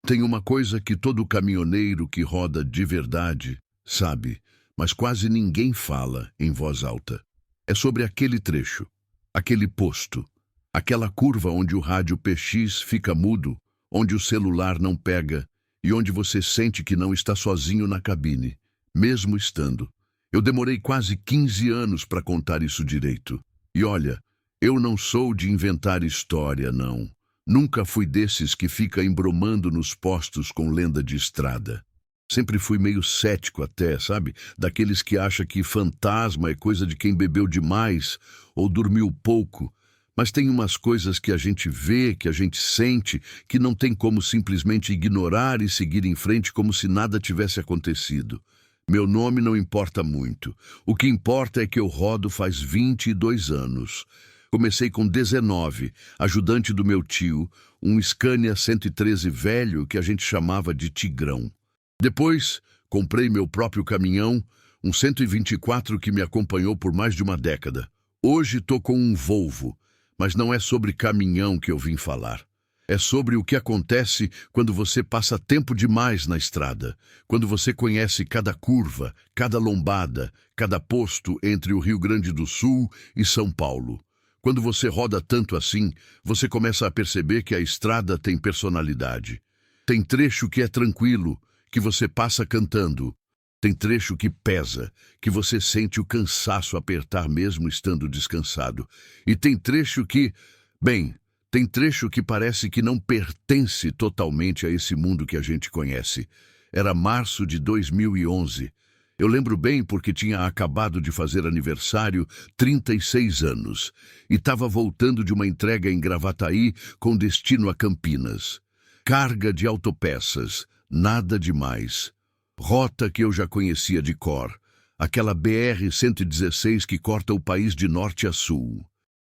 Tem uma coisa que todo caminhoneiro que roda de verdade sabe, mas quase ninguém fala em voz alta. É sobre aquele trecho, aquele posto, aquela curva onde o rádio PX fica mudo, onde o celular não pega e onde você sente que não está sozinho na cabine, mesmo estando. Eu demorei quase 15 anos para contar isso direito. E olha, eu não sou de inventar história, não. Nunca fui desses que fica embromando nos postos com lenda de estrada. Sempre fui meio cético até, sabe? Daqueles que acham que fantasma é coisa de quem bebeu demais ou dormiu pouco. Mas tem umas coisas que a gente vê, que a gente sente, que não tem como simplesmente ignorar e seguir em frente como se nada tivesse acontecido. Meu nome não importa muito. O que importa é que eu rodo faz 22 anos. Comecei com 19, ajudante do meu tio, um Scania 113 velho que a gente chamava de Tigrão. Depois, comprei meu próprio caminhão, um 124 que me acompanhou por mais de uma década. Hoje tô com um Volvo, mas não é sobre caminhão que eu vim falar. É sobre o que acontece quando você passa tempo demais na estrada, quando você conhece cada curva, cada lombada, cada posto entre o Rio Grande do Sul e São Paulo. Quando você roda tanto assim, você começa a perceber que a estrada tem personalidade. Tem trecho que é tranquilo, que você passa cantando. Tem trecho que pesa, que você sente o cansaço apertar mesmo estando descansado. E tem trecho que, tem trecho que parece que não pertence totalmente a esse mundo que a gente conhece. Era março de 2011. Eu lembro bem porque tinha acabado de fazer aniversário, 36 anos, e estava voltando de uma entrega em Gravataí com destino a Campinas. Carga de autopeças, nada demais. Rota que eu já conhecia de cor, aquela BR-116 que corta o país de norte a sul.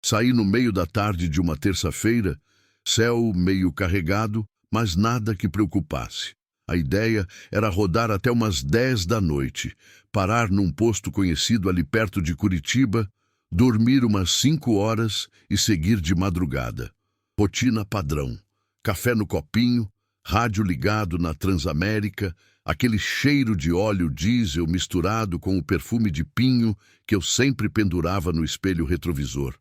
Saí no meio da tarde de uma terça-feira, céu meio carregado, mas nada que preocupasse. A ideia era rodar até umas 10 da noite, parar num posto conhecido ali perto de Curitiba, dormir umas 5 horas e seguir de madrugada. Rotina padrão, café no copinho, rádio ligado na Transamérica, aquele cheiro de óleo diesel misturado com o perfume de pinho que eu sempre pendurava no espelho retrovisor.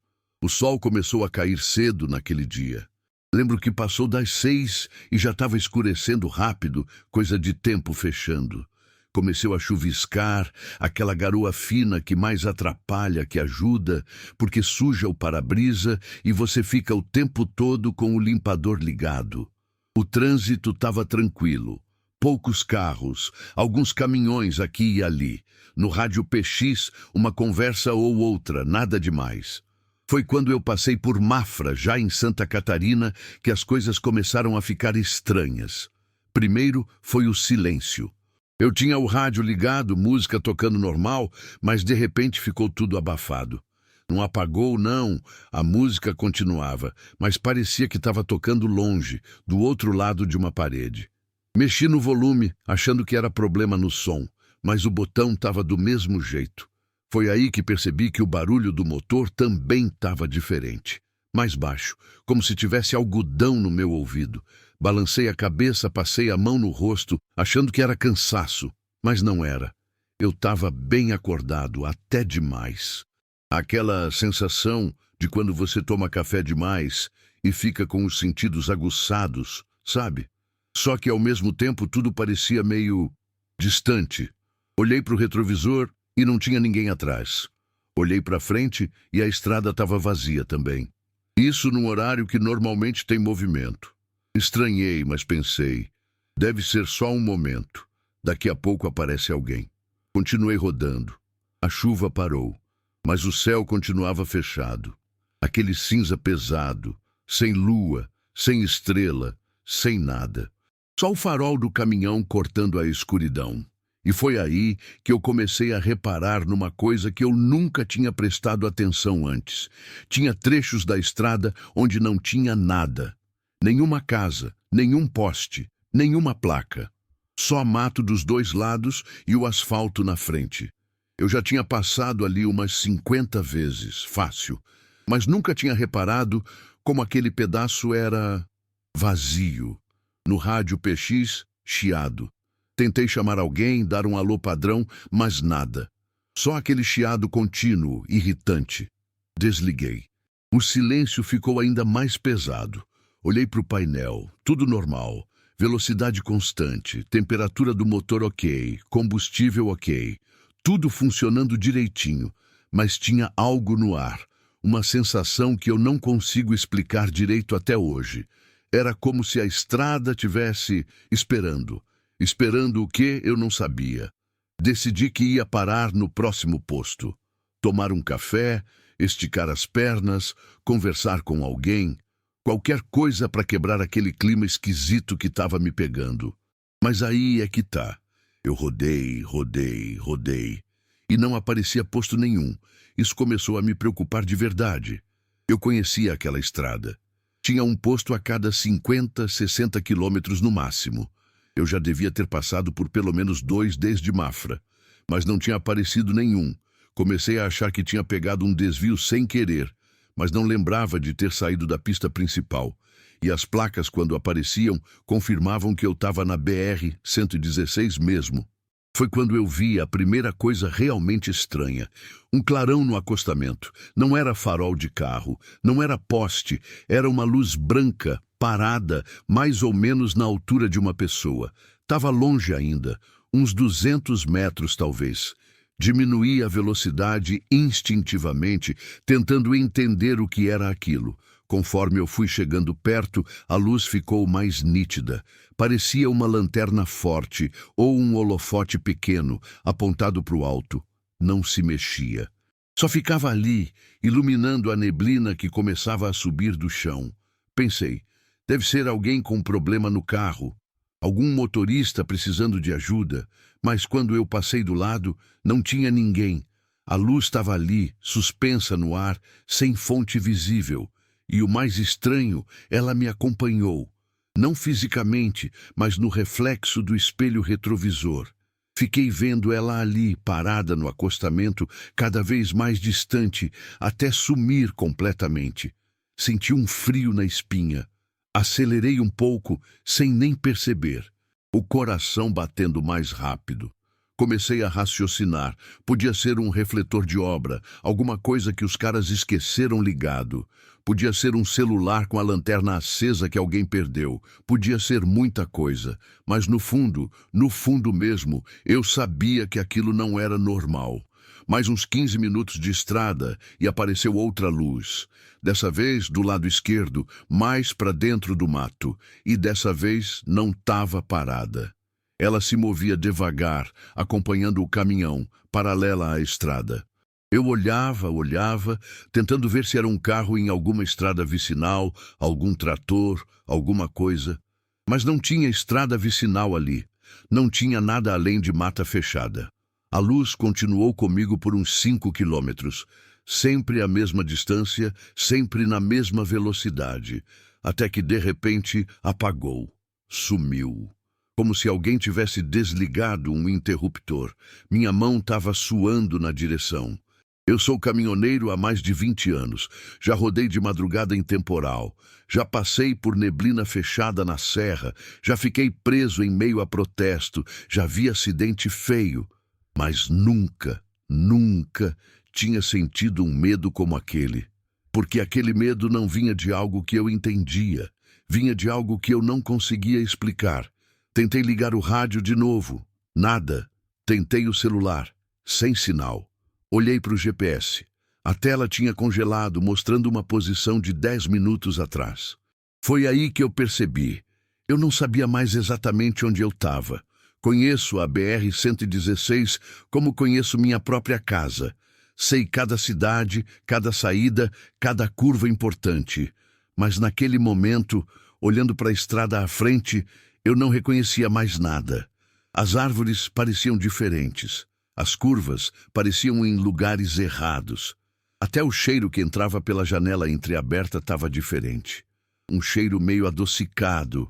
O sol começou a cair cedo naquele dia. Lembro que passou das 6 e já estava escurecendo rápido, coisa de tempo fechando. Começou a chuviscar, aquela garoa fina que mais atrapalha que ajuda, porque suja o para-brisa e você fica o tempo todo com o limpador ligado. O trânsito estava tranquilo. Poucos carros, alguns caminhões aqui e ali. No rádio PX, uma conversa ou outra, nada demais. Foi quando eu passei por Mafra, já em Santa Catarina, que as coisas começaram a ficar estranhas. Primeiro foi o silêncio. Eu tinha o rádio ligado, música tocando normal, mas de repente ficou tudo abafado. Não apagou, não. A música continuava, mas parecia que estava tocando longe, do outro lado de uma parede. Mexi no volume, achando que era problema no som, mas o botão estava do mesmo jeito. Foi aí que percebi que o barulho do motor também estava diferente. Mais baixo, como se tivesse algodão no meu ouvido. Balancei a cabeça, passei a mão no rosto, achando que era cansaço, mas não era. Eu estava bem acordado, até demais. Aquela sensação de quando você toma café demais e fica com os sentidos aguçados, sabe? Só que ao mesmo tempo tudo parecia meio distante. Olhei para o retrovisor e não tinha ninguém atrás. Olhei para frente e a estrada estava vazia também. Isso num horário que normalmente tem movimento. Estranhei, mas pensei, deve ser só um momento. Daqui a pouco aparece alguém. Continuei rodando. A chuva parou, mas o céu continuava fechado. Aquele cinza pesado, sem lua, sem estrela, sem nada. Só o farol do caminhão cortando a escuridão. E foi aí que eu comecei a reparar numa coisa que eu nunca tinha prestado atenção antes. Tinha trechos da estrada onde não tinha nada. Nenhuma casa, nenhum poste, nenhuma placa. Só mato dos dois lados e o asfalto na frente. Eu já tinha passado ali umas 50 vezes, fácil, mas nunca tinha reparado como aquele pedaço era vazio. No rádio PX, chiado. Tentei chamar alguém, dar um alô padrão, mas nada. Só aquele chiado contínuo, irritante. Desliguei. O silêncio ficou ainda mais pesado. Olhei para o painel, tudo normal. Velocidade constante, temperatura do motor ok, combustível ok. Tudo funcionando direitinho, mas tinha algo no ar. Uma sensação que eu não consigo explicar direito até hoje. Era como se a estrada tivesse esperando. Esperando o quê, eu não sabia. Decidi que ia parar no próximo posto. Tomar um café, esticar as pernas, conversar com alguém. Qualquer coisa para quebrar aquele clima esquisito que estava me pegando. Mas aí é que tá. Eu rodei, rodei, rodei. E não aparecia posto nenhum. Isso começou a me preocupar de verdade. Eu conhecia aquela estrada. Tinha um posto a cada 50, 60 quilômetros no máximo. Eu já devia ter passado por pelo menos 2 desde Mafra, mas não tinha aparecido nenhum. Comecei a achar que tinha pegado um desvio sem querer, mas não lembrava de ter saído da pista principal. E as placas, quando apareciam, confirmavam que eu estava na BR-116 mesmo. Foi quando eu vi a primeira coisa realmente estranha. Um clarão no acostamento. Não era farol de carro, não era poste, era uma luz branca, parada, mais ou menos na altura de uma pessoa. Estava longe ainda, uns 200 metros talvez. Diminuí a velocidade instintivamente, tentando entender o que era aquilo. Conforme eu fui chegando perto, a luz ficou mais nítida. Parecia uma lanterna forte ou um holofote pequeno, apontado para o alto. Não se mexia. Só ficava ali, iluminando a neblina que começava a subir do chão. Pensei, deve ser alguém com problema no carro, algum motorista precisando de ajuda, mas quando eu passei do lado, não tinha ninguém. A luz estava ali, suspensa no ar, sem fonte visível. E o mais estranho, ela me acompanhou. Não fisicamente, mas no reflexo do espelho retrovisor. Fiquei vendo ela ali, parada no acostamento, cada vez mais distante, até sumir completamente. Senti um frio na espinha. Acelerei um pouco, sem nem perceber. O coração batendo mais rápido. Comecei a raciocinar. Podia ser um refletor de obra, alguma coisa que os caras esqueceram ligado. Podia ser um celular com a lanterna acesa que alguém perdeu. Podia ser muita coisa. Mas no fundo mesmo, eu sabia que aquilo não era normal. Mais uns 15 minutos de estrada e apareceu outra luz. Dessa vez do lado esquerdo, mais para dentro do mato. E dessa vez não estava parada. Ela se movia devagar, acompanhando o caminhão, paralela à estrada. Eu olhava, tentando ver se era um carro em alguma estrada vicinal, algum trator, alguma coisa. Mas não tinha estrada vicinal ali. Não tinha nada além de mata fechada. A luz continuou comigo por uns 5 quilômetros. Sempre a mesma distância, sempre na mesma velocidade. Até que, de repente, apagou. Sumiu. Como se alguém tivesse desligado um interruptor. Minha mão estava suando na direção. Eu sou caminhoneiro há mais de 20 anos. Já rodei de madrugada em temporal. Já passei por neblina fechada na serra. Já fiquei preso em meio a protesto. Já vi acidente feio. Mas nunca tinha sentido um medo como aquele. Porque aquele medo não vinha de algo que eu entendia. Vinha de algo que eu não conseguia explicar. Tentei ligar o rádio de novo. Nada. Tentei o celular. Sem sinal. Olhei para o GPS. A tela tinha congelado, mostrando uma posição de 10 minutos atrás. Foi aí que eu percebi. Eu não sabia mais exatamente onde eu estava. Conheço a BR-116 como conheço minha própria casa. Sei cada cidade, cada saída, cada curva importante. Mas naquele momento, olhando para a estrada à frente, eu não reconhecia mais nada. As árvores pareciam diferentes. As curvas pareciam em lugares errados. Até o cheiro que entrava pela janela entreaberta estava diferente. Um cheiro meio adocicado,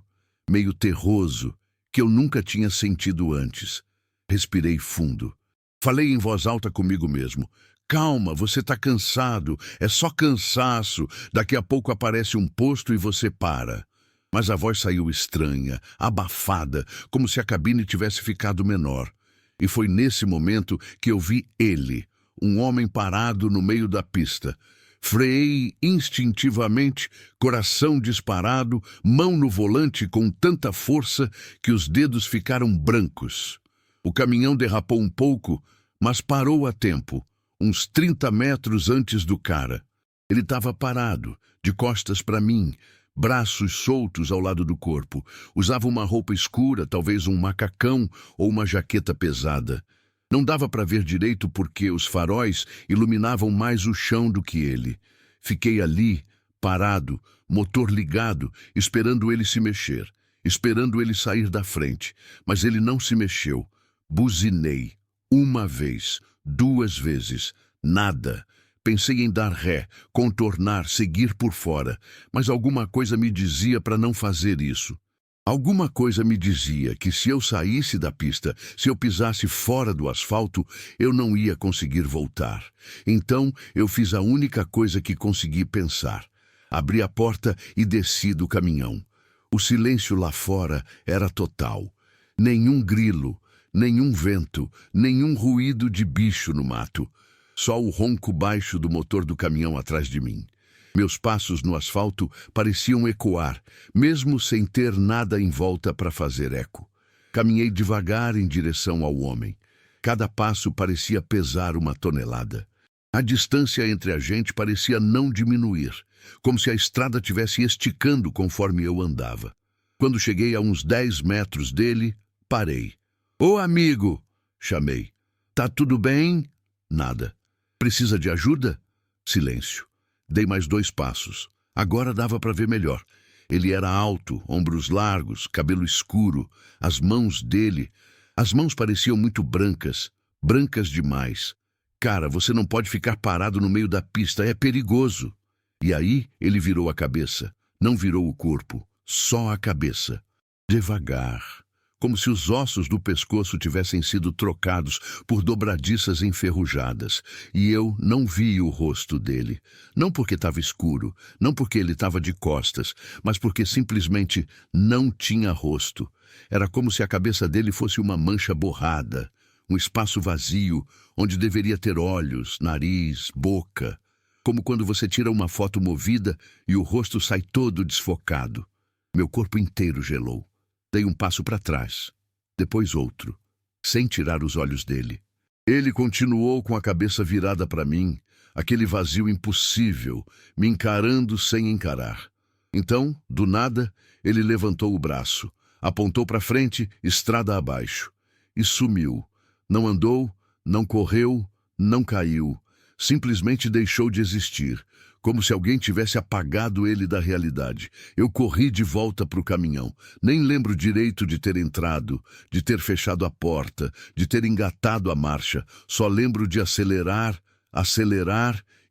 meio terroso, que eu nunca tinha sentido antes. Respirei fundo. Falei em voz alta comigo mesmo. Calma, você está cansado. É só cansaço. Daqui a pouco aparece um posto e você para. Mas a voz saiu estranha, abafada, como se a cabine tivesse ficado menor. E foi nesse momento que eu vi ele, um homem parado no meio da pista. Freiei instintivamente, coração disparado, mão no volante com tanta força que os dedos ficaram brancos. O caminhão derrapou um pouco, mas parou a tempo, uns 30 metros antes do cara. Ele estava parado, de costas para mim, braços soltos ao lado do corpo. Usava uma roupa escura, talvez um macacão ou uma jaqueta pesada. Não dava para ver direito porque os faróis iluminavam mais o chão do que ele. Fiquei ali, parado, motor ligado, esperando ele se mexer, esperando ele sair da frente. Mas ele não se mexeu. Buzinei. Uma vez, 2 vezes. Nada. Pensei em dar ré, contornar, seguir por fora, mas alguma coisa me dizia para não fazer isso. Alguma coisa me dizia que se eu saísse da pista, se eu pisasse fora do asfalto, eu não ia conseguir voltar. Então eu fiz a única coisa que consegui pensar. Abri a porta e desci do caminhão. O silêncio lá fora era total. Nenhum grilo, nenhum vento, nenhum ruído de bicho no mato. Só o ronco baixo do motor do caminhão atrás de mim. Meus passos no asfalto pareciam ecoar, mesmo sem ter nada em volta para fazer eco. Caminhei devagar em direção ao homem. Cada passo parecia pesar 1 tonelada. A distância entre a gente parecia não diminuir, como se a estrada tivesse esticando conforme eu andava. Quando cheguei a uns 10 metros dele, parei. "Ô amigo!" chamei. "Tá tudo bem?" Nada. "Precisa de ajuda?" Silêncio. Dei mais 2 passos. Agora dava para ver melhor. Ele era alto, ombros largos, cabelo escuro. As mãos dele... As mãos pareciam muito brancas. Brancas demais. "Cara, você não pode ficar parado no meio da pista, é perigoso." E aí ele virou a cabeça. Não virou o corpo, só a cabeça. Devagar. Como se os ossos do pescoço tivessem sido trocados por dobradiças enferrujadas, e eu não vi o rosto dele. Não porque estava escuro, não porque ele estava de costas, mas porque simplesmente não tinha rosto. Era como se a cabeça dele fosse uma mancha borrada, um espaço vazio, onde deveria ter olhos, nariz, boca. Como quando você tira uma foto movida e o rosto sai todo desfocado. Meu corpo inteiro gelou. Dei um passo para trás, depois outro, sem tirar os olhos dele. Ele continuou com a cabeça virada para mim, aquele vazio impossível, me encarando sem encarar. Então, do nada, ele levantou o braço, apontou para frente, estrada abaixo, e sumiu. Não andou, não correu, não caiu, simplesmente deixou de existir, como se alguém tivesse apagado ele da realidade. Eu corri de volta para o caminhão. Nem lembro direito de ter entrado, de ter fechado a porta, de ter engatado a marcha. Só lembro de acelerar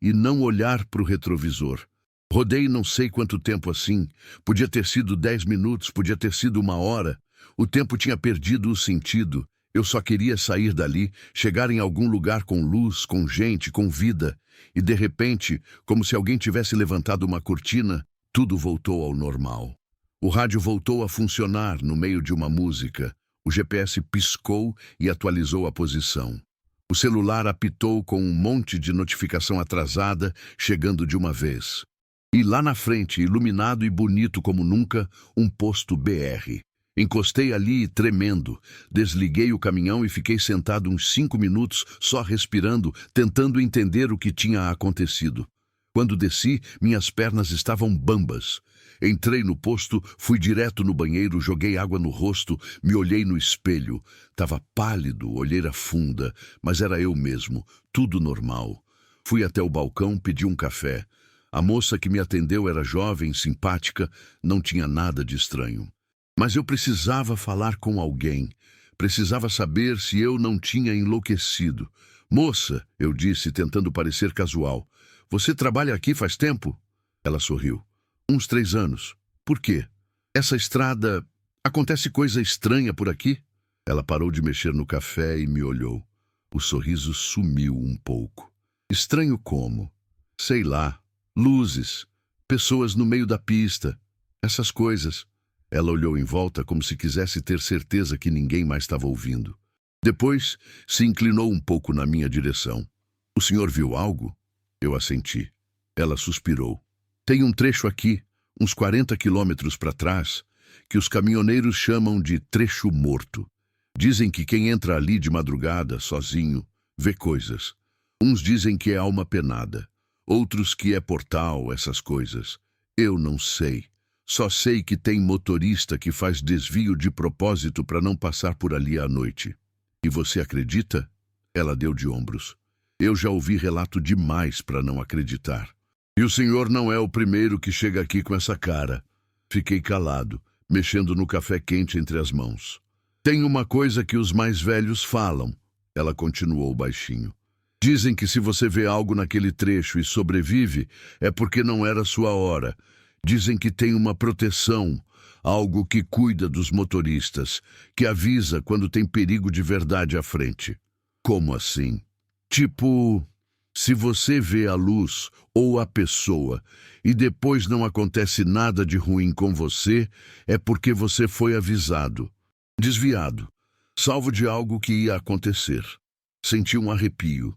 e não olhar para o retrovisor. Rodei não sei quanto tempo assim. Podia ter sido 10 minutos, podia ter sido 1 hora. O tempo tinha perdido o sentido. Eu só queria sair dali, chegar em algum lugar com luz, com gente, com vida. E de repente, como se alguém tivesse levantado uma cortina, tudo voltou ao normal. O rádio voltou a funcionar no meio de uma música. O GPS piscou e atualizou a posição. O celular apitou com um monte de notificação atrasada, chegando de uma vez. E lá na frente, iluminado e bonito como nunca, um posto BR. Encostei ali, tremendo. Desliguei o caminhão e fiquei sentado uns 5 minutos, só respirando, tentando entender o que tinha acontecido. Quando desci, minhas pernas estavam bambas. Entrei no posto, fui direto no banheiro, joguei água no rosto, me olhei no espelho. Tava pálido, olheira funda, mas era eu mesmo, tudo normal. Fui até o balcão, pedi um café. A moça que me atendeu era jovem, simpática, não tinha nada de estranho. Mas eu precisava falar com alguém. Precisava saber se eu não tinha enlouquecido. "Moça", eu disse, tentando parecer casual, "você trabalha aqui faz tempo?" Ela sorriu. "Uns 3 anos. Por quê? Essa estrada... Acontece coisa estranha por aqui?" Ela parou de mexer no café e me olhou. O sorriso sumiu um pouco. "Estranho como? Sei lá. Luzes. Pessoas no meio da pista. Essas coisas. Ela olhou em volta como se quisesse ter certeza que ninguém mais estava ouvindo. Depois, se inclinou um pouco na minha direção. O senhor viu algo? Eu assenti. Ela suspirou. Tem um trecho aqui, uns 40 quilômetros para trás, que os caminhoneiros chamam de trecho morto. Dizem que quem entra ali de madrugada, sozinho, vê coisas. Uns dizem que é alma penada, outros que é portal, essas coisas. Eu não sei. Só sei que tem motorista que faz desvio de propósito para não passar por ali à noite. E você acredita? Ela deu de ombros. Eu já ouvi relato demais para não acreditar. E o senhor não é o primeiro que chega aqui com essa cara. Fiquei calado, mexendo no café quente entre as mãos. Tem uma coisa que os mais velhos falam, ela continuou baixinho. Dizem que se você vê algo naquele trecho e sobrevive, é porque não era sua hora. Dizem que tem uma proteção, algo que cuida dos motoristas, que avisa quando tem perigo de verdade à frente. Como assim? Tipo, se você vê a luz ou a pessoa e depois não acontece nada de ruim com você, é porque você foi avisado. Desviado, salvo de algo que ia acontecer. Senti um arrepio.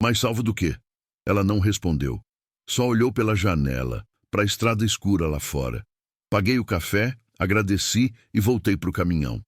Mas salvo do quê? Ela não respondeu. Só olhou pela janela, para a estrada escura lá fora. Paguei o café, agradeci e voltei para o caminhão.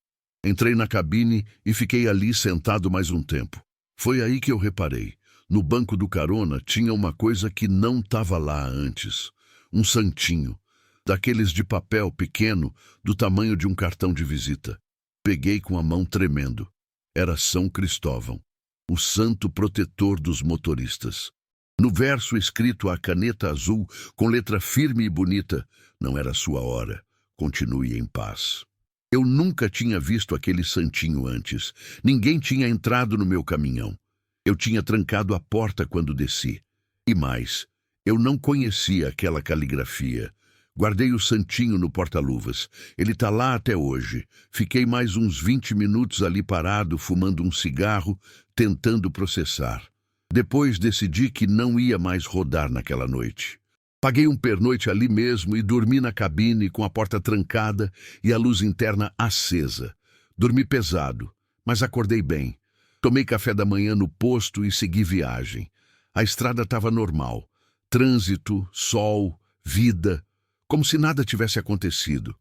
Entrei na cabine e fiquei ali sentado mais um tempo. Foi aí que eu reparei. No banco do carona tinha uma coisa que não estava lá antes. Um santinho, daqueles de papel pequeno, do tamanho de um cartão de visita. Peguei com a mão tremendo. Era São Cristóvão, o santo protetor dos motoristas. No verso escrito à caneta azul, com letra firme e bonita, não era sua hora, continue em paz. Eu nunca tinha visto aquele santinho antes. Ninguém tinha entrado no meu caminhão. Eu tinha trancado a porta quando desci. E mais, eu não conhecia aquela caligrafia. Guardei o santinho no porta-luvas. Ele está lá até hoje. Fiquei mais uns 20 minutos ali parado, fumando um cigarro, tentando processar. Depois decidi que não ia mais rodar naquela noite. Paguei um pernoite ali mesmo e dormi na cabine com a porta trancada e a luz interna acesa. Dormi pesado, mas acordei bem. Tomei café da manhã no posto e segui viagem. A estrada estava normal. Trânsito, sol, vida, como se nada tivesse acontecido.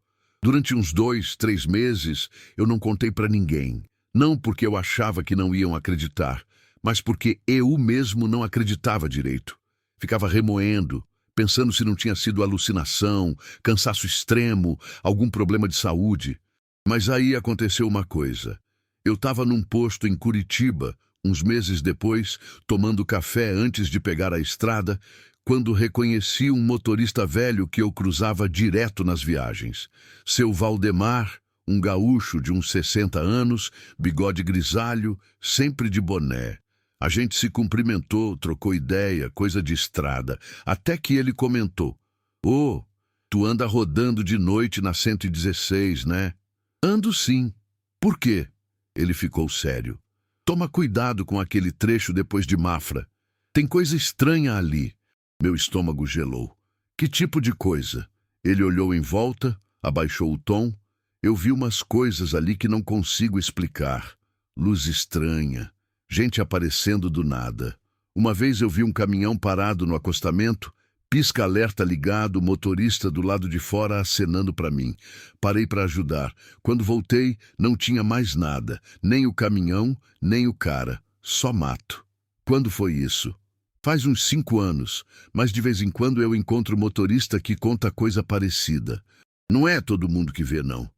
Durante uns 2, 3 meses, eu não contei para ninguém. Não porque eu achava que não iam acreditar, mas porque eu mesmo não acreditava direito. Ficava remoendo, pensando se não tinha sido alucinação, cansaço extremo, algum problema de saúde. Mas aí aconteceu uma coisa. Eu estava num posto em Curitiba, uns meses depois, tomando café antes de pegar a estrada, quando reconheci um motorista velho que eu cruzava direto nas viagens. Seu Valdemar, um gaúcho de uns 60 anos, bigode grisalho, sempre de boné. A gente se cumprimentou, trocou ideia, coisa de estrada, até que ele comentou: "Ô, tu anda rodando de noite na 116, né?" "Ando sim." "Por quê?" Ele ficou sério. "Toma cuidado com aquele trecho depois de Mafra. Tem coisa estranha ali." Meu estômago gelou. "Que tipo de coisa?" Ele olhou em volta, abaixou o tom. "Eu vi umas coisas ali que não consigo explicar. Luz estranha, gente aparecendo do nada. Uma vez eu vi um caminhão parado no acostamento, pisca-alerta ligado, motorista do lado de fora acenando para mim. Parei para ajudar. Quando voltei, não tinha mais nada, nem o caminhão, nem o cara, só mato." "Quando foi isso?" "Faz uns 5 anos, mas de vez em quando eu encontro motorista que conta coisa parecida. Não é todo mundo que vê, não.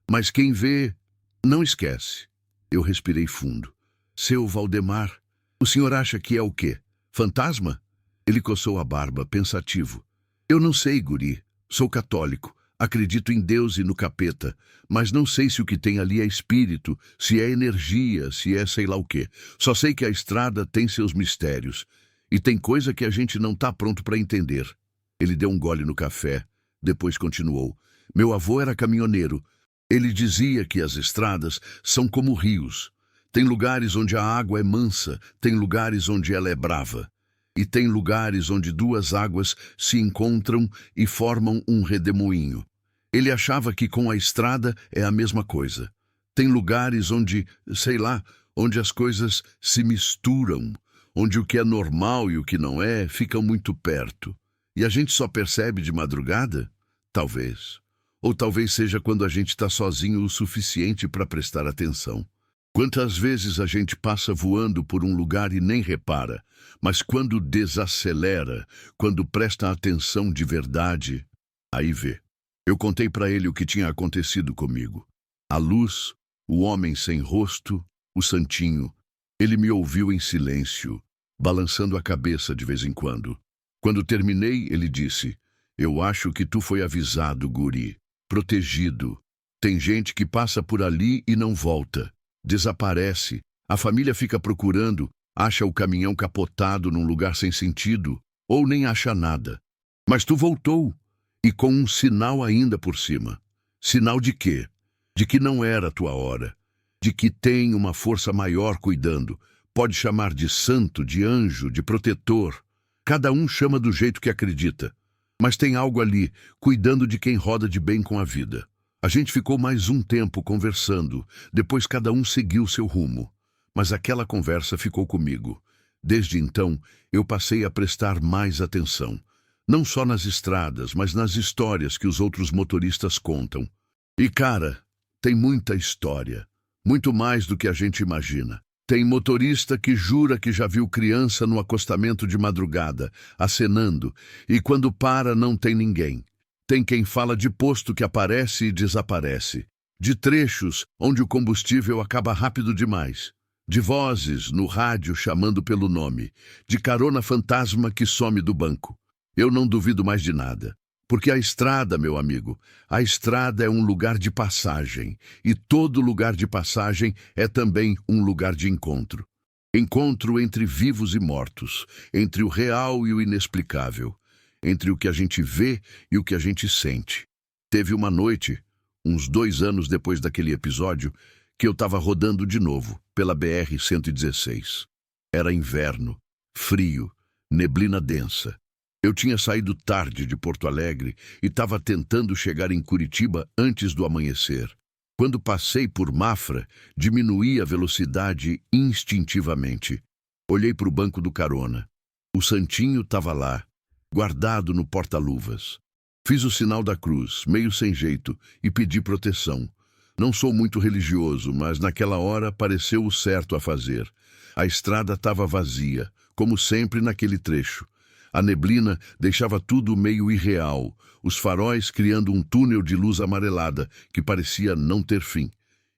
Mas quem vê, não esquece." Eu respirei fundo. "Seu Valdemar, o senhor acha que é o quê? Fantasma?" Ele coçou a barba, pensativo. "Eu não sei, guri. Sou católico. Acredito em Deus e no capeta. Mas não sei se o que tem ali é espírito, se é energia, se é sei lá o quê. Só sei que a estrada tem seus mistérios. E tem coisa que a gente não tá pronto para entender." Ele deu um gole no café. Depois continuou. "Meu avô era caminhoneiro. Ele dizia que as estradas são como rios. Tem lugares onde a água é mansa, tem lugares onde ela é brava. E tem lugares onde 2 águas se encontram e formam um redemoinho. Ele achava que com a estrada é a mesma coisa. Tem lugares onde, sei lá, onde as coisas se misturam, onde o que é normal e o que não é ficam muito perto. E a gente só percebe de madrugada? Talvez. Ou talvez seja quando a gente está sozinho o suficiente para prestar atenção. Quantas vezes a gente passa voando por um lugar e nem repara, mas quando desacelera, quando presta atenção de verdade, aí vê. Eu contei para ele o que tinha acontecido comigo. A luz, o homem sem rosto, o santinho. Ele me ouviu em silêncio, balançando a cabeça de vez em quando. Quando terminei, ele disse: "Eu acho que tu foi avisado, guri. Protegido. Tem gente que passa por ali e não volta. Desaparece. A família fica procurando, acha o caminhão capotado num lugar sem sentido, ou nem acha nada. Mas tu voltou, e com um sinal ainda por cima. Sinal de quê? De que não era a tua hora. De que tem uma força maior cuidando. Pode chamar de santo, de anjo, de protetor. Cada um chama do jeito que acredita. Mas tem algo ali, cuidando de quem roda de bem com a vida." A gente ficou mais um tempo conversando, depois cada um seguiu seu rumo. Mas aquela conversa ficou comigo. Desde então, eu passei a prestar mais atenção. Não só nas estradas, mas nas histórias que os outros motoristas contam. E cara, tem muita história. Muito mais do que a gente imagina. Tem motorista que jura que já viu criança no acostamento de madrugada, acenando, e quando para não tem ninguém. Tem quem fala de posto que aparece e desaparece, de trechos onde o combustível acaba rápido demais, de vozes no rádio chamando pelo nome, de carona fantasma que some do banco. Eu não duvido mais de nada, porque a estrada, meu amigo, a estrada é um lugar de passagem, e todo lugar de passagem é também um lugar de encontro. Encontro entre vivos e mortos, entre o real e o inexplicável, entre o que a gente vê e o que a gente sente. Teve uma noite, uns 2 anos depois daquele episódio, que eu estava rodando de novo, pela BR-116. Era inverno, frio, neblina densa. Eu tinha saído tarde de Porto Alegre e estava tentando chegar em Curitiba antes do amanhecer. Quando passei por Mafra, diminuí a velocidade instintivamente. Olhei para o banco do carona. O santinho estava lá, guardado no porta-luvas. Fiz o sinal da cruz, meio sem jeito, e pedi proteção. Não sou muito religioso, mas naquela hora pareceu o certo a fazer. A estrada estava vazia, como sempre naquele trecho. A neblina deixava tudo meio irreal, os faróis criando um túnel de luz amarelada que parecia não ter fim.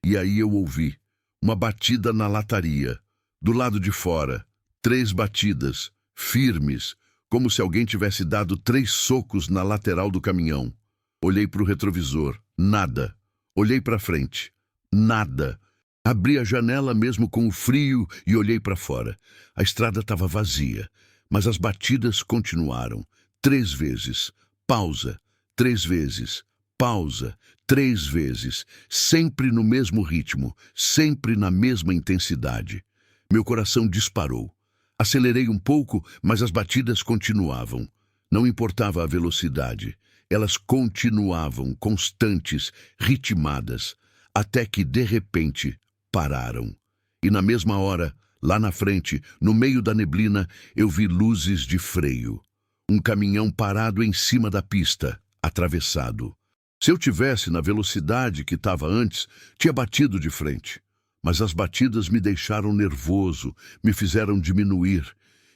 E aí eu ouvi uma batida na lataria, do lado de fora, 3 batidas, firmes, como se alguém tivesse dado 3 socos na lateral do caminhão. Olhei para o retrovisor, nada. Olhei para frente, nada. Abri a janela mesmo com o frio e olhei para fora. A estrada estava vazia, mas as batidas continuaram. 3 vezes, pausa, 3 vezes, pausa, 3 vezes, sempre no mesmo ritmo, sempre na mesma intensidade. Meu coração disparou. Acelerei um pouco, mas as batidas continuavam. Não importava a velocidade. Elas continuavam, constantes, ritmadas, até que, de repente, pararam. E na mesma hora, lá na frente, no meio da neblina, eu vi luzes de freio. Um caminhão parado em cima da pista, atravessado. Se eu tivesse na velocidade que estava antes, tinha batido de frente. Mas as batidas me deixaram nervoso, me fizeram diminuir.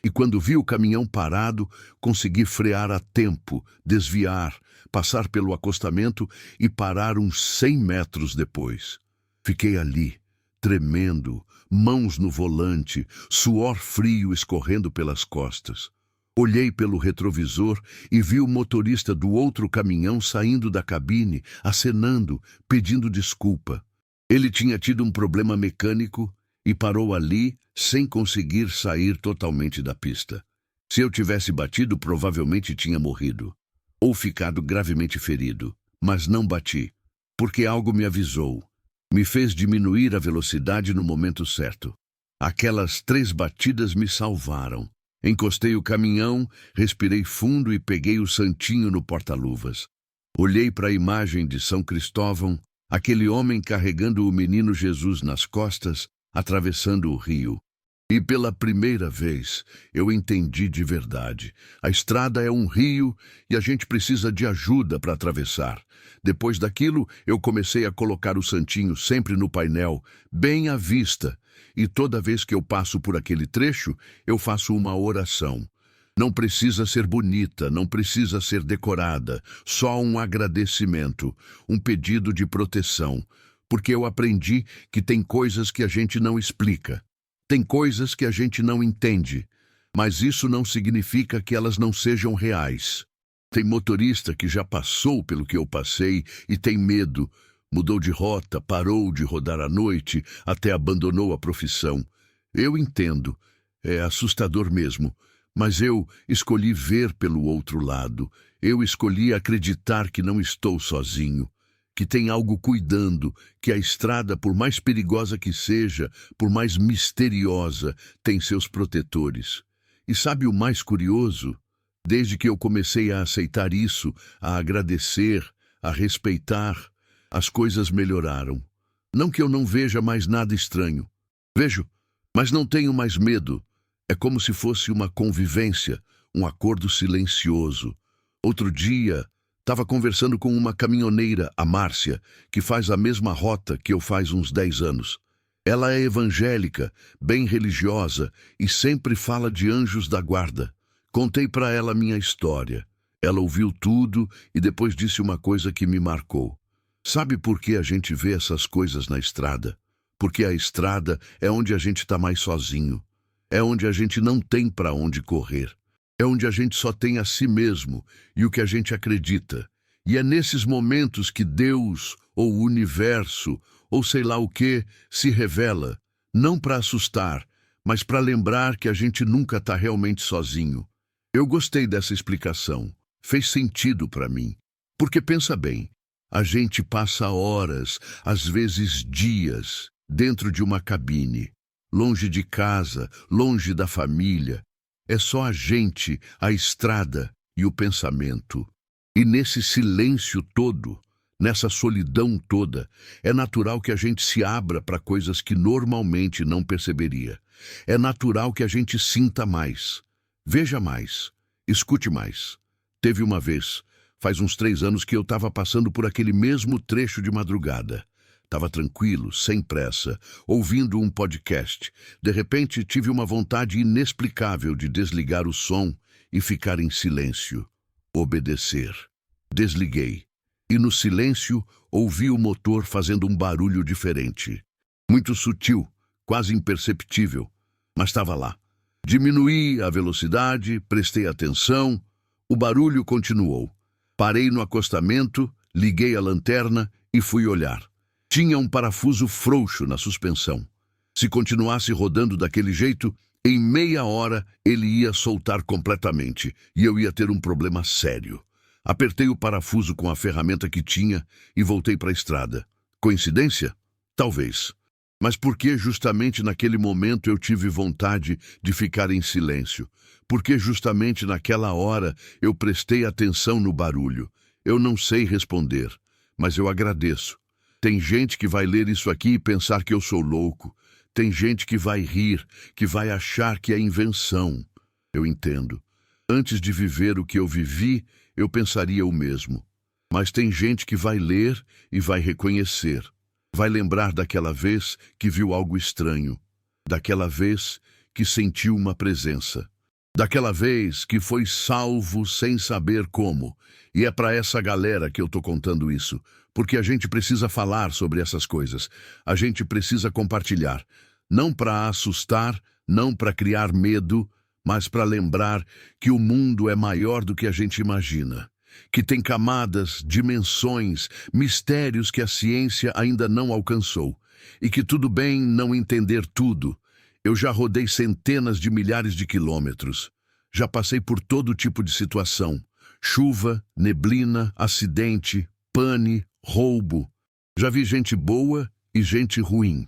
E quando vi o caminhão parado, consegui frear a tempo, desviar, passar pelo acostamento e parar uns 100 metros depois. Fiquei ali, tremendo, mãos no volante, suor frio escorrendo pelas costas. Olhei pelo retrovisor e vi o motorista do outro caminhão saindo da cabine, acenando, pedindo desculpa. Ele tinha tido um problema mecânico e parou ali sem conseguir sair totalmente da pista. Se eu tivesse batido, provavelmente tinha morrido, ou ficado gravemente ferido. Mas não bati, porque algo me avisou. Me fez diminuir a velocidade no momento certo. Aquelas 3 batidas me salvaram. Encostei o caminhão, respirei fundo e peguei o santinho no porta-luvas. Olhei para a imagem de São Cristóvão, aquele homem carregando o menino Jesus nas costas, atravessando o rio. E pela primeira vez eu entendi de verdade. A estrada é um rio e a gente precisa de ajuda para atravessar. Depois daquilo, eu comecei a colocar o santinho sempre no painel, bem à vista. E toda vez que eu passo por aquele trecho, eu faço uma oração. Não precisa ser bonita, não precisa ser decorada, só um agradecimento, um pedido de proteção, porque eu aprendi que tem coisas que a gente não explica, tem coisas que a gente não entende, mas isso não significa que elas não sejam reais. Tem motorista que já passou pelo que eu passei e tem medo, mudou de rota, parou de rodar à noite, até abandonou a profissão. Eu entendo, é assustador mesmo. Mas eu escolhi ver pelo outro lado. Eu escolhi acreditar que não estou sozinho, que tem algo cuidando, que a estrada, por mais perigosa que seja, por mais misteriosa, tem seus protetores. E sabe o mais curioso? Desde que eu comecei a aceitar isso, a agradecer, a respeitar, as coisas melhoraram. Não que eu não veja mais nada estranho. Vejo, mas não tenho mais medo. É como se fosse uma convivência, um acordo silencioso. Outro dia, estava conversando com uma caminhoneira, a Márcia, que faz a mesma rota que eu faz uns 10 anos. Ela é evangélica, bem religiosa e sempre fala de anjos da guarda. Contei para ela minha história. Ela ouviu tudo e depois disse uma coisa que me marcou. Sabe por que a gente vê essas coisas na estrada? Porque a estrada é onde a gente está mais sozinho. É onde a gente não tem para onde correr. É onde a gente só tem a si mesmo e o que a gente acredita. E é nesses momentos que Deus, ou o universo, ou sei lá o que, se revela. Não para assustar, mas para lembrar que a gente nunca está realmente sozinho. Eu gostei dessa explicação. Fez sentido para mim. Porque pensa bem, a gente passa horas, às vezes dias, dentro de uma cabine. Longe de casa, longe da família. É só a gente, a estrada e o pensamento. E nesse silêncio todo, nessa solidão toda, é natural que a gente se abra para coisas que normalmente não perceberia. É natural que a gente sinta mais, veja mais, escute mais. Teve uma vez, faz uns 3 anos que eu estava passando por aquele mesmo trecho de madrugada. Estava tranquilo, sem pressa, ouvindo um podcast. De repente, tive uma vontade inexplicável de desligar o som e ficar em silêncio. Obedecer. Desliguei. E no silêncio, ouvi o motor fazendo um barulho diferente. Muito sutil, quase imperceptível, mas estava lá. Diminuí a velocidade, prestei atenção. O barulho continuou. Parei no acostamento, liguei a lanterna e fui olhar. Tinha um parafuso frouxo na suspensão. Se continuasse rodando daquele jeito, em meia hora ele ia soltar completamente e eu ia ter um problema sério. Apertei o parafuso com a ferramenta que tinha e voltei para a estrada. Coincidência? Talvez. Mas por que justamente naquele momento eu tive vontade de ficar em silêncio? Por que justamente naquela hora eu prestei atenção no barulho? Eu não sei responder, mas eu agradeço. Tem gente que vai ler isso aqui e pensar que eu sou louco. Tem gente que vai rir, que vai achar que é invenção. Eu entendo. Antes de viver o que eu vivi, eu pensaria o mesmo. Mas tem gente que vai ler e vai reconhecer. Vai lembrar daquela vez que viu algo estranho. Daquela vez que sentiu uma presença. Daquela vez que foi salvo sem saber como. E é para essa galera que eu tô contando isso. Porque a gente precisa falar sobre essas coisas. A gente precisa compartilhar. Não para assustar, não para criar medo, mas para lembrar que o mundo é maior do que a gente imagina. Que tem camadas, dimensões, mistérios que a ciência ainda não alcançou. E que tudo bem não entender tudo. Eu já rodei centenas de milhares de quilômetros. Já passei por todo tipo de situação. Chuva, neblina, acidente, pane, roubo. Já vi gente boa e gente ruim.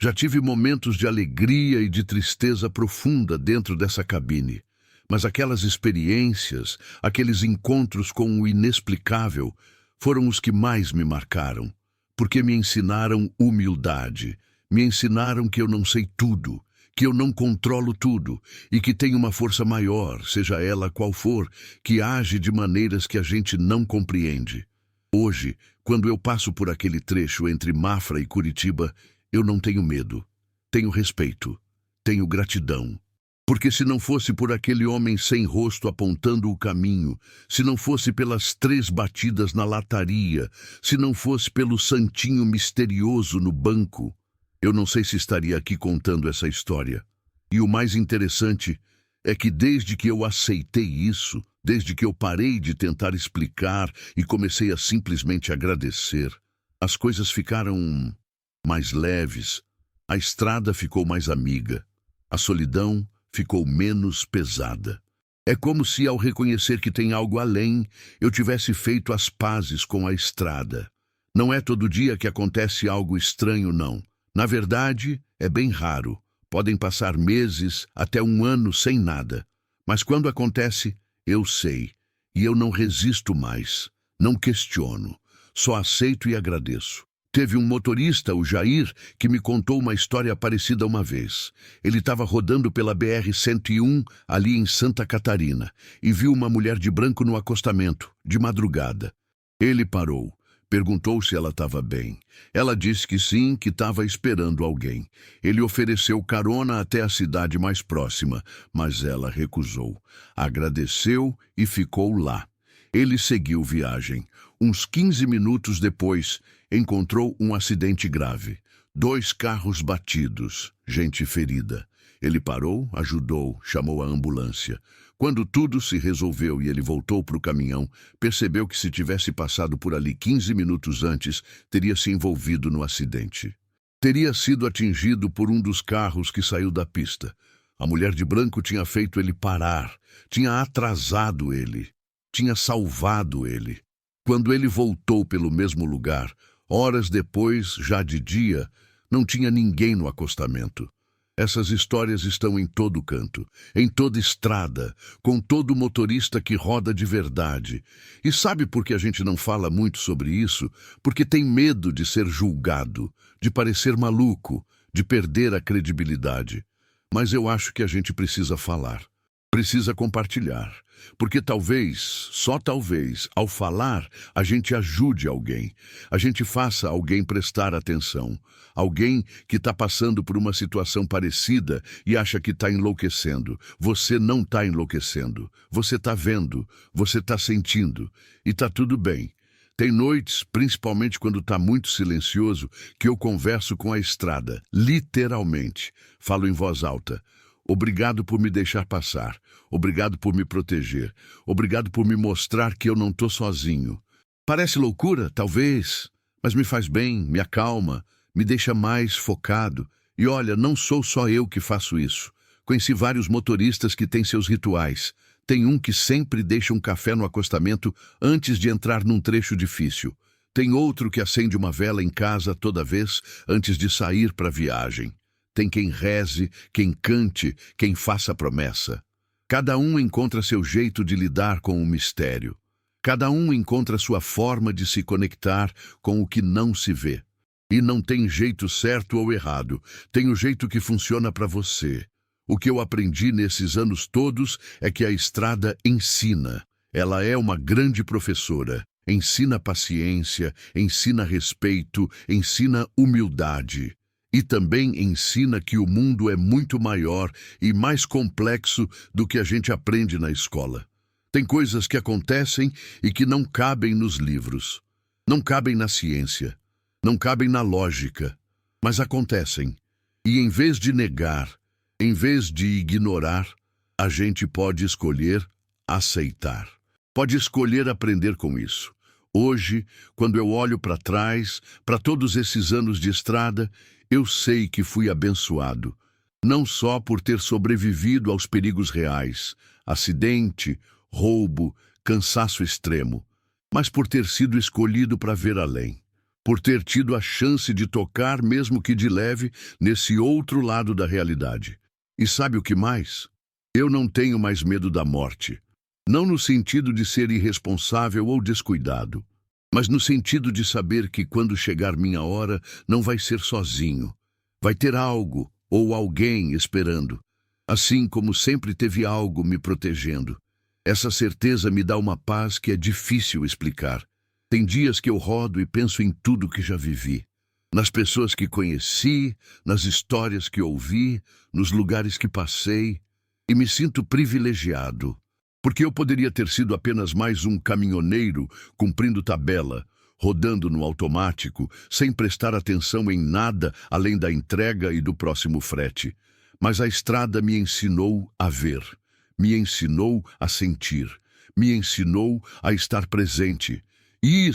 Já tive momentos de alegria e de tristeza profunda dentro dessa cabine. Mas aquelas experiências, aqueles encontros com o inexplicável, foram os que mais me marcaram, porque me ensinaram humildade, me ensinaram que eu não sei tudo, que eu não controlo tudo e que tem uma força maior, seja ela qual for, que age de maneiras que a gente não compreende. Hoje, quando eu passo por aquele trecho entre Mafra e Curitiba, eu não tenho medo, tenho respeito, tenho gratidão. Porque se não fosse por aquele homem sem rosto apontando o caminho, se não fosse pelas 3 batidas na lataria, se não fosse pelo santinho misterioso no banco, eu não sei se estaria aqui contando essa história. E o mais interessante é que desde que eu aceitei isso, desde que eu parei de tentar explicar e comecei a simplesmente agradecer, as coisas ficaram mais leves, a estrada ficou mais amiga, a solidão ficou menos pesada. É como se, ao reconhecer que tem algo além, eu tivesse feito as pazes com a estrada. Não é todo dia que acontece algo estranho, não. Na verdade, é bem raro. Podem passar meses, até 1 ano sem nada. Mas quando acontece, eu sei. E eu não resisto mais. Não questiono. Só aceito e agradeço. Teve um motorista, o Jair, que me contou uma história parecida uma vez. Ele estava rodando pela BR-101, ali em Santa Catarina, e viu uma mulher de branco no acostamento, de madrugada. Ele parou. Perguntou se ela estava bem. Ela disse que sim, que estava esperando alguém. Ele ofereceu carona até a cidade mais próxima, mas ela recusou. Agradeceu e ficou lá. Ele seguiu viagem. Uns 15 minutos depois, encontrou um acidente grave. 2 carros batidos, gente ferida. Ele parou, ajudou, chamou a ambulância. Quando tudo se resolveu e ele voltou para o caminhão, percebeu que se tivesse passado por ali 15 minutos antes, teria se envolvido no acidente. Teria sido atingido por um dos carros que saiu da pista. A mulher de branco tinha feito ele parar, tinha atrasado ele, tinha salvado ele. Quando ele voltou pelo mesmo lugar, horas depois, já de dia, não tinha ninguém no acostamento. Essas histórias estão em todo canto, em toda estrada, com todo motorista que roda de verdade. E sabe por que a gente não fala muito sobre isso? Porque tem medo de ser julgado, de parecer maluco, de perder a credibilidade. Mas eu acho que a gente precisa falar, precisa compartilhar. Porque talvez, só talvez, ao falar, a gente ajude alguém. A gente faça alguém prestar atenção. Alguém que está passando por uma situação parecida e acha que está enlouquecendo. Você não está enlouquecendo. Você está vendo, você está sentindo. E está tudo bem. Tem noites, principalmente quando está muito silencioso, que eu converso com a estrada, literalmente. Falo em voz alta. Obrigado por me deixar passar. Obrigado por me proteger. Obrigado por me mostrar que eu não estou sozinho. Parece loucura, talvez, mas me faz bem, me acalma, me deixa mais focado. E olha, não sou só eu que faço isso. Conheci vários motoristas que têm seus rituais. Tem um que sempre deixa um café no acostamento antes de entrar num trecho difícil. Tem outro que acende uma vela em casa toda vez antes de sair para a viagem. Tem quem reze, quem cante, quem faça promessa. Cada um encontra seu jeito de lidar com o mistério. Cada um encontra sua forma de se conectar com o que não se vê. E não tem jeito certo ou errado, tem o jeito que funciona para você. O que eu aprendi nesses anos todos é que a estrada ensina. Ela é uma grande professora. Ensina paciência, ensina respeito, ensina humildade. E também ensina que o mundo é muito maior e mais complexo do que a gente aprende na escola. Tem coisas que acontecem e que não cabem nos livros, não cabem na ciência, não cabem na lógica, mas acontecem. E em vez de negar, em vez de ignorar, a gente pode escolher aceitar. Pode escolher aprender com isso. Hoje, quando eu olho para trás, para todos esses anos de estrada, eu sei que fui abençoado, não só por ter sobrevivido aos perigos reais, acidente, roubo, cansaço extremo, mas por ter sido escolhido para ver além, por ter tido a chance de tocar, mesmo que de leve, nesse outro lado da realidade. E sabe o que mais? Eu não tenho mais medo da morte. Não no sentido de ser irresponsável ou descuidado, mas no sentido de saber que quando chegar minha hora, não vai ser sozinho. Vai ter algo ou alguém esperando, assim como sempre teve algo me protegendo. Essa certeza me dá uma paz que é difícil explicar. Tem dias que eu rodo e penso em tudo que já vivi, nas pessoas que conheci, nas histórias que ouvi, nos lugares que passei, e me sinto privilegiado, porque eu poderia ter sido apenas mais um caminhoneiro cumprindo tabela, rodando no automático, sem prestar atenção em nada além da entrega e do próximo frete. Mas a estrada me ensinou a ver, me ensinou a sentir, me ensinou a estar presente. E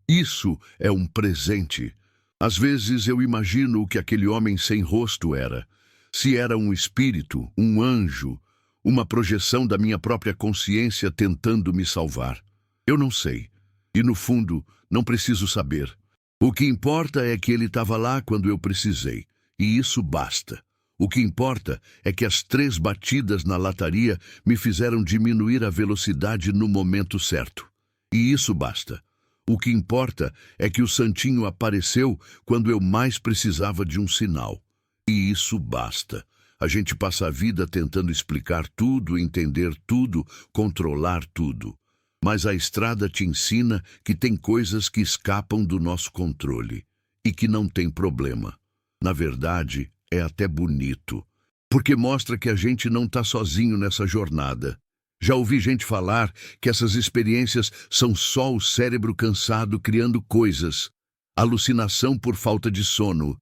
isso é um presente. Às vezes eu imagino o que aquele homem sem rosto era. Se era um espírito, um anjo, uma projeção da minha própria consciência tentando me salvar. Eu não sei. E no fundo, não preciso saber. O que importa é que ele estava lá quando eu precisei. E isso basta. O que importa é que as 3 batidas na lataria me fizeram diminuir a velocidade no momento certo. E isso basta. O que importa é que o santinho apareceu quando eu mais precisava de um sinal. E isso basta. A gente passa a vida tentando explicar tudo, entender tudo, controlar tudo. Mas a estrada te ensina que tem coisas que escapam do nosso controle e que não tem problema. Na verdade, é até bonito, porque mostra que a gente não está sozinho nessa jornada. Já ouvi gente falar que essas experiências são só o cérebro cansado criando coisas, alucinação por falta de sono,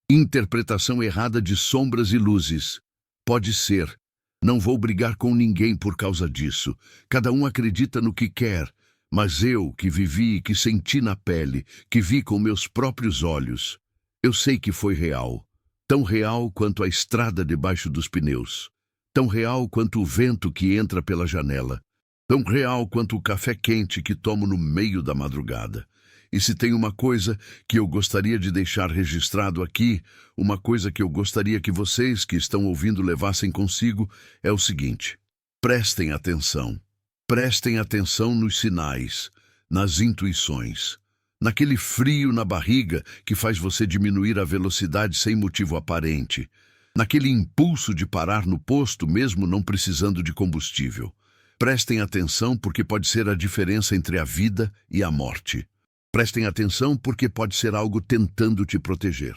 interpretação errada de sombras e luzes. Pode ser. Não vou brigar com ninguém por causa disso. Cada um acredita no que quer. Mas eu, que vivi, que senti na pele, que vi com meus próprios olhos, eu sei que foi real. Tão real quanto a estrada debaixo dos pneus. Tão real quanto o vento que entra pela janela. Tão real quanto o café quente que tomo no meio da madrugada. E se tem uma coisa que eu gostaria de deixar registrado aqui, uma coisa que eu gostaria que vocês que estão ouvindo levassem consigo, é o seguinte: prestem atenção. Prestem atenção nos sinais, nas intuições, naquele frio na barriga que faz você diminuir a velocidade sem motivo aparente, naquele impulso de parar no posto mesmo não precisando de combustível. Prestem atenção porque pode ser a diferença entre a vida e a morte. Prestem atenção porque pode ser algo tentando te proteger.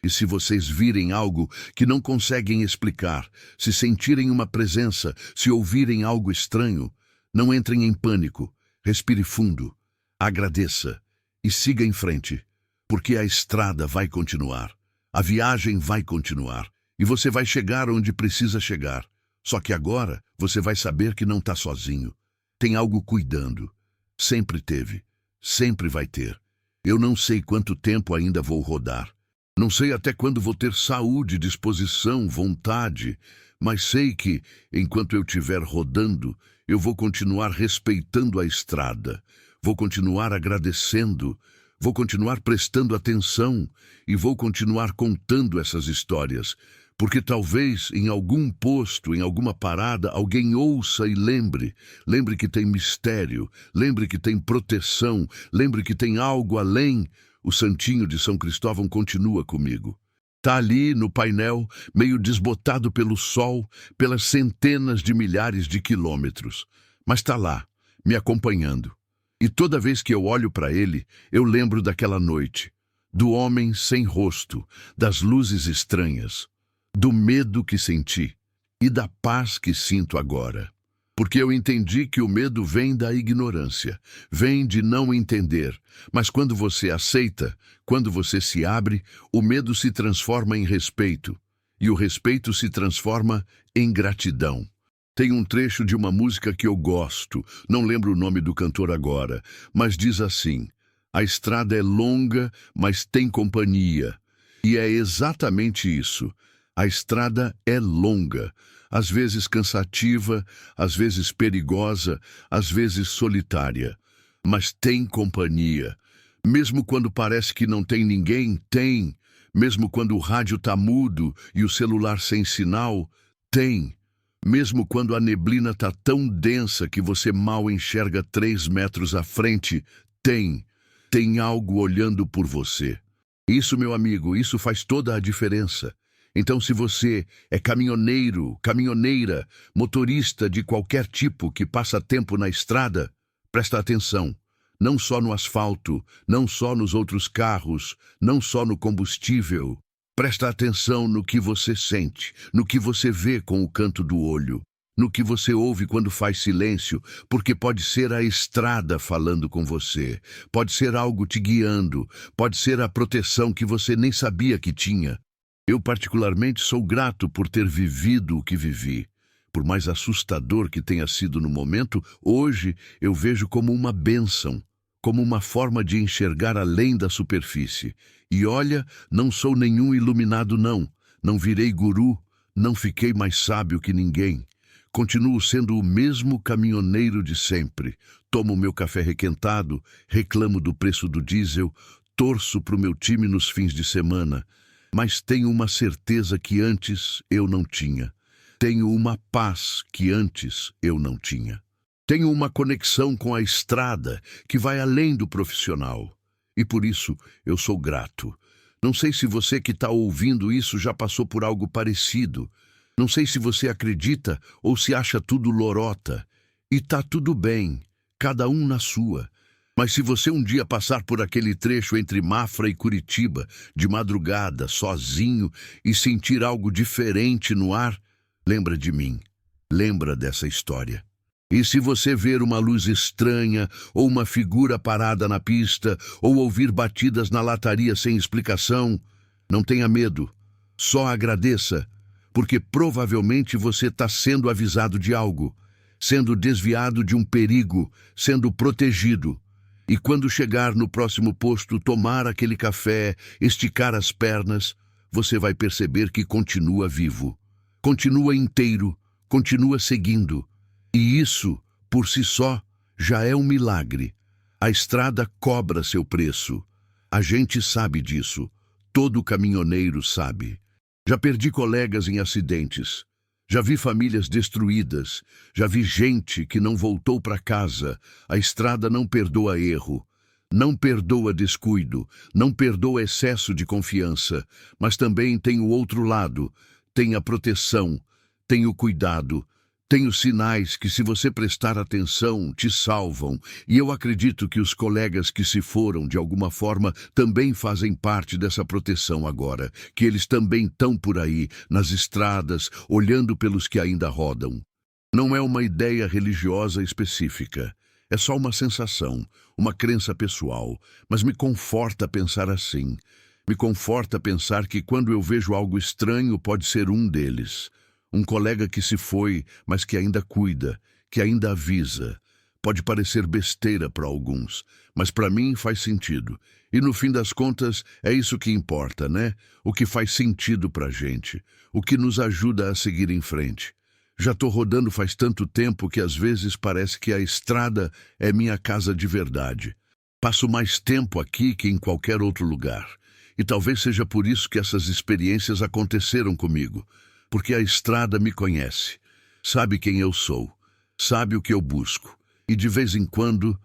E se vocês virem algo que não conseguem explicar, se sentirem uma presença, se ouvirem algo estranho, não entrem em pânico. Respire fundo, agradeça e siga em frente, porque a estrada vai continuar. A viagem vai continuar e você vai chegar onde precisa chegar. Só que agora você vai saber que não está sozinho. Tem algo cuidando. Sempre teve. Sempre vai ter. Eu não sei quanto tempo ainda vou rodar. Não sei até quando vou ter saúde, disposição, vontade, mas sei que, enquanto eu estiver rodando, eu vou continuar respeitando a estrada, vou continuar agradecendo, vou continuar prestando atenção e vou continuar contando essas histórias, porque talvez em algum posto, em alguma parada, alguém ouça e lembre que tem mistério, lembre que tem proteção, lembre que tem algo além. O Santinho de São Cristóvão continua comigo. Tá ali no painel, meio desbotado pelo sol, pelas centenas de milhares de quilômetros, mas tá lá, me acompanhando. E toda vez que eu olho para ele, eu lembro daquela noite, do homem sem rosto, das luzes estranhas, do medo que senti e da paz que sinto agora. Porque eu entendi que o medo vem da ignorância, vem de não entender. Mas quando você aceita, quando você se abre, o medo se transforma em respeito. E o respeito se transforma em gratidão. Tem um trecho de uma música que eu gosto, não lembro o nome do cantor agora, mas diz assim: a estrada é longa, mas tem companhia. E é exatamente isso. A estrada é longa, às vezes cansativa, às vezes perigosa, às vezes solitária, mas tem companhia. Mesmo quando parece que não tem ninguém, tem. Mesmo quando o rádio tá mudo e o celular sem sinal, tem. Mesmo quando a neblina tá tão densa que você mal enxerga 3 metros à frente, tem. Tem algo olhando por você. Isso, meu amigo, isso faz toda a diferença. Então, se você é caminhoneiro, caminhoneira, motorista de qualquer tipo que passa tempo na estrada, presta atenção. Não só no asfalto, não só nos outros carros, não só no combustível. Presta atenção no que você sente, no que você vê com o canto do olho, no que você ouve quando faz silêncio, porque pode ser a estrada falando com você, pode ser algo te guiando, pode ser a proteção que você nem sabia que tinha. Eu particularmente sou grato por ter vivido o que vivi. Por mais assustador que tenha sido no momento, hoje eu vejo como uma bênção, como uma forma de enxergar além da superfície. E olha, não sou nenhum iluminado não virei guru, não fiquei mais sábio que ninguém. Continuo sendo o mesmo caminhoneiro de sempre. Tomo meu café requentado, reclamo do preço do diesel, torço para o meu time nos fins de semana. Mas tenho uma certeza que antes eu não tinha. Tenho uma paz que antes eu não tinha. Tenho uma conexão com a estrada que vai além do profissional. E por isso eu sou grato. Não sei se você que está ouvindo isso já passou por algo parecido. Não sei se você acredita ou se acha tudo lorota. E tá tudo bem, cada um na sua. Mas se você um dia passar por aquele trecho entre Mafra e Curitiba, de madrugada, sozinho, e sentir algo diferente no ar, lembra de mim, lembra dessa história. E se você ver uma luz estranha, ou uma figura parada na pista, ou ouvir batidas na lataria sem explicação, não tenha medo, só agradeça, porque provavelmente você está sendo avisado de algo, sendo desviado de um perigo, sendo protegido. E quando chegar no próximo posto, tomar aquele café, esticar as pernas, você vai perceber que continua vivo, continua inteiro, continua seguindo. E isso, por si só, já é um milagre. A estrada cobra seu preço. A gente sabe disso. Todo caminhoneiro sabe. Já perdi colegas em acidentes. Já vi famílias destruídas. Já vi gente que não voltou para casa. A estrada não perdoa erro. Não perdoa descuido. Não perdoa excesso de confiança. Mas também tem o outro lado. Tem a proteção. Tem o cuidado. Tem os sinais que, se você prestar atenção, te salvam. E eu acredito que os colegas que se foram, de alguma forma, também fazem parte dessa proteção agora. Que eles também estão por aí, nas estradas, olhando pelos que ainda rodam. Não é uma ideia religiosa específica. É só uma sensação, uma crença pessoal. Mas me conforta pensar assim. Me conforta pensar que quando eu vejo algo estranho, pode ser um deles. Um colega que se foi, mas que ainda cuida, que ainda avisa. Pode parecer besteira para alguns, mas para mim faz sentido. E no fim das contas, é isso que importa, né? O que faz sentido para a gente, o que nos ajuda a seguir em frente. Já estou rodando faz tanto tempo que às vezes parece que a estrada é minha casa de verdade. Passo mais tempo aqui que em qualquer outro lugar. E talvez seja por isso que essas experiências aconteceram comigo. Porque a estrada me conhece, sabe quem eu sou, sabe o que eu busco, e de vez em quando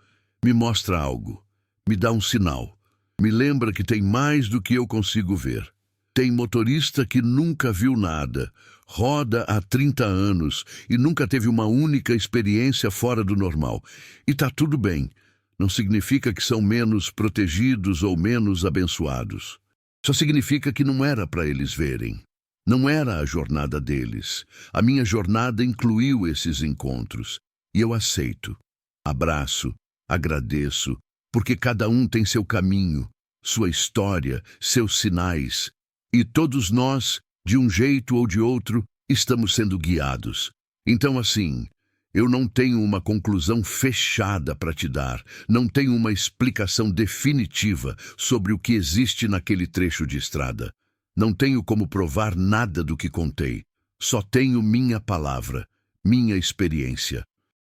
me mostra algo, me dá um sinal, me lembra que tem mais do que eu consigo ver. Tem motorista que nunca viu nada, roda há 30 anos e nunca teve uma única experiência fora do normal. E tá tudo bem, não significa que são menos protegidos ou menos abençoados. Só significa que não era para eles verem. Não era a jornada deles. A minha jornada incluiu esses encontros. E eu aceito. Abraço, agradeço, porque cada um tem seu caminho, sua história, seus sinais. E todos nós, de um jeito ou de outro, estamos sendo guiados. Então, assim, eu não tenho uma conclusão fechada para te dar. Não tenho uma explicação definitiva sobre o que existe naquele trecho de estrada. Não tenho como provar nada do que contei. Só tenho minha palavra, minha experiência.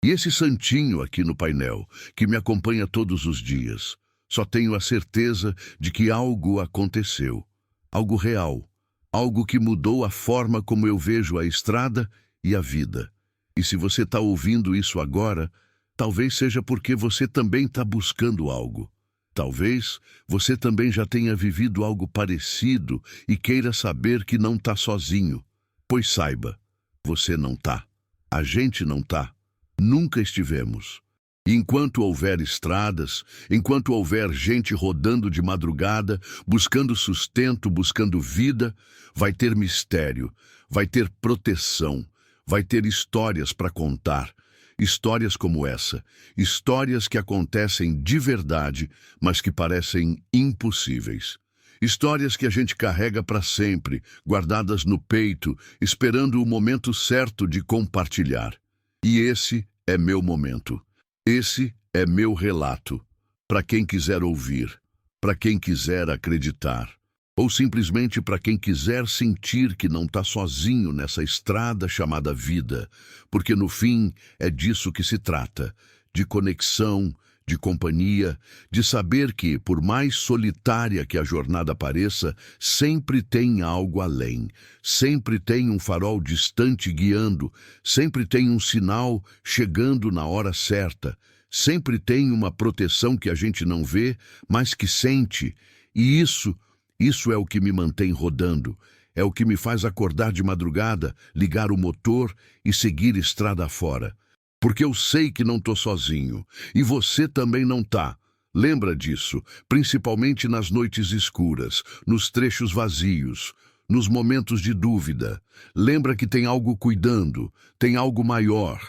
E esse santinho aqui no painel, que me acompanha todos os dias. Só tenho a certeza de que algo aconteceu. Algo real. Algo que mudou a forma como eu vejo a estrada e a vida. E se você está ouvindo isso agora, talvez seja porque você também está buscando algo. Talvez você também já tenha vivido algo parecido e queira saber que não está sozinho. Pois saiba, você não está. A gente não está. Nunca estivemos. E enquanto houver estradas, enquanto houver gente rodando de madrugada, buscando sustento, buscando vida, vai ter mistério, vai ter proteção, vai ter histórias para contar. Histórias como essa, histórias que acontecem de verdade, mas que parecem impossíveis. Histórias que a gente carrega para sempre, guardadas no peito, esperando o momento certo de compartilhar. E esse é meu momento. Esse é meu relato. Para quem quiser ouvir, para quem quiser acreditar, ou simplesmente para quem quiser sentir que não está sozinho nessa estrada chamada vida, porque no fim é disso que se trata, de conexão, de companhia, de saber que, por mais solitária que a jornada pareça, sempre tem algo além, sempre tem um farol distante guiando, sempre tem um sinal chegando na hora certa, sempre tem uma proteção que a gente não vê, mas que sente, e isso é o que me mantém rodando, é o que me faz acordar de madrugada, ligar o motor e seguir estrada fora. Porque eu sei que não estou sozinho, e você também não está. Lembra disso, principalmente nas noites escuras, nos trechos vazios, nos momentos de dúvida. Lembra que tem algo cuidando, tem algo maior.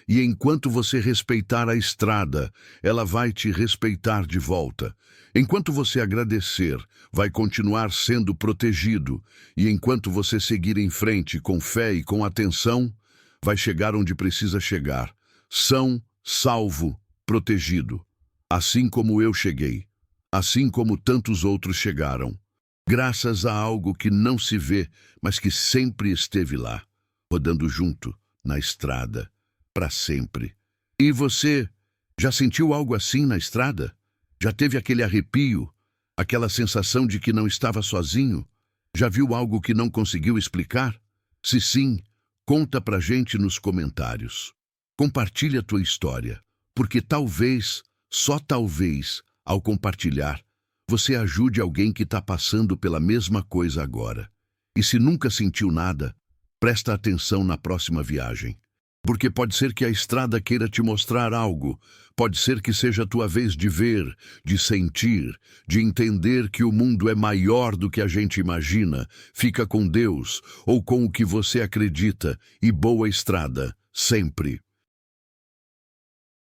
E enquanto você respeitar a estrada, ela vai te respeitar de volta. Enquanto você agradecer, vai continuar sendo protegido. E enquanto você seguir em frente com fé e com atenção, vai chegar onde precisa chegar. São, salvo, protegido. Assim como eu cheguei. Assim como tantos outros chegaram. Graças a algo que não se vê, mas que sempre esteve lá, rodando junto, na estrada, para sempre. E você, já sentiu algo assim na estrada? Já teve aquele arrepio, aquela sensação de que não estava sozinho? Já viu algo que não conseguiu explicar? Se sim, conta pra gente nos comentários. Compartilha a tua história, porque talvez, só talvez, ao compartilhar, você ajude alguém que está passando pela mesma coisa agora. E se nunca sentiu nada, presta atenção na próxima viagem. Porque pode ser que a estrada queira te mostrar algo, pode ser que seja a tua vez de ver, de sentir, de entender que o mundo é maior do que a gente imagina. Fica com Deus ou com o que você acredita, e boa estrada, sempre.